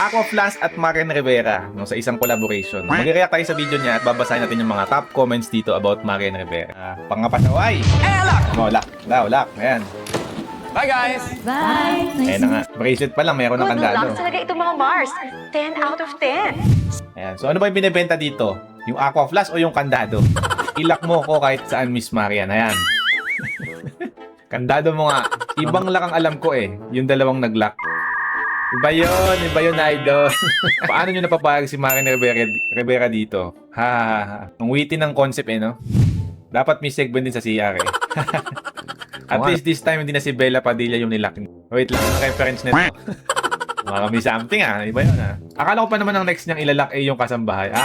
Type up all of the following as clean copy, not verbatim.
Aqua Flash at Marian Rivera no, sa isang collaboration. Mag-react tayo sa video niya at babasahin natin yung mga top comments dito about Marian Rivera. Pangapasaway! Lock. Ayan. Bye guys! Bye! Ayan na nga. Bracelet pa lang, meron na Good kandado. luck talaga itong mga Mars. 10 out of 10. Ayan. So ano ba yung binibenta dito? Yung Aqua Flash o yung kandado? Ilak mo ko kahit saan, Miss Marian. Ayan. Kandado mo nga. Ibang lock ang alam ko eh. Yung dalawang nag-lock. Iba yun, idol. Paano nyo napapayag si Marian Rivera dito? Ha. Ang witty ng concept eh, no? Dapat may segment din sa CR eh. At least this time, hindi na si Bella Padilla yung nilock. Wait lang, ano reference nito? Baka may something Iba yun Akala ko pa naman ang next niyang ilalak yung kasambahay.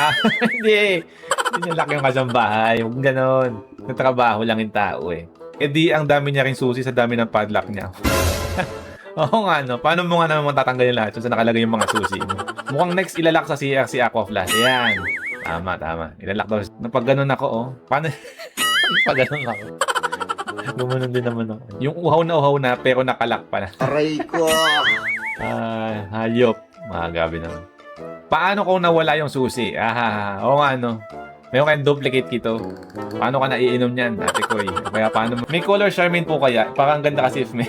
Hindi. Hindi nilalak yung kasambahay. Yung ganon. Natrabaho lang yung tao eh. Eh di, ang dami niya rin susi sa dami ng padlock niya. Oo nga, no? Paano mo nga naman matatanggalin lahat sa nakalagay yung mga susi mo? Mukhang next ilalak sa CR si Aqua Flash. Ayan. Tama. Ilalak daw. Napag ganun ako, Paano? Pag ganun ako. Gumanon din naman ako. Yung uhaw na pero nakalak pala. Aray ko! Hayop. Mga gabi naman. Paano kung nawala yung susi? Oo nga, no? Meron kayong duplicate kito. Paano ka naiinom niyan, ate ko Kaya paano may color Charmaine po kaya? Parang ganda kasi if may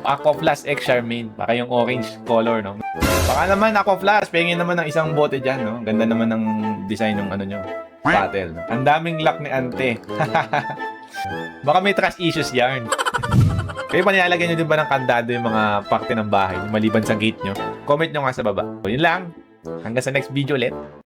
Aqua Flash X Charmaine. Baka yung orange color, no? Baka naman Aqua Flash, pengin naman ng isang bote dyan, no? Ganda naman ng design ng ano nyo. Battle, no? Ang daming lock ni ante. Baka may trust issues yarn. Kayo pa nilalagyan nyo din ba ng kandado yung mga parte ng bahay, maliban sa gate nyo? Comment nyo nga sa baba. So, yun lang. Hanggang sa next video ulit.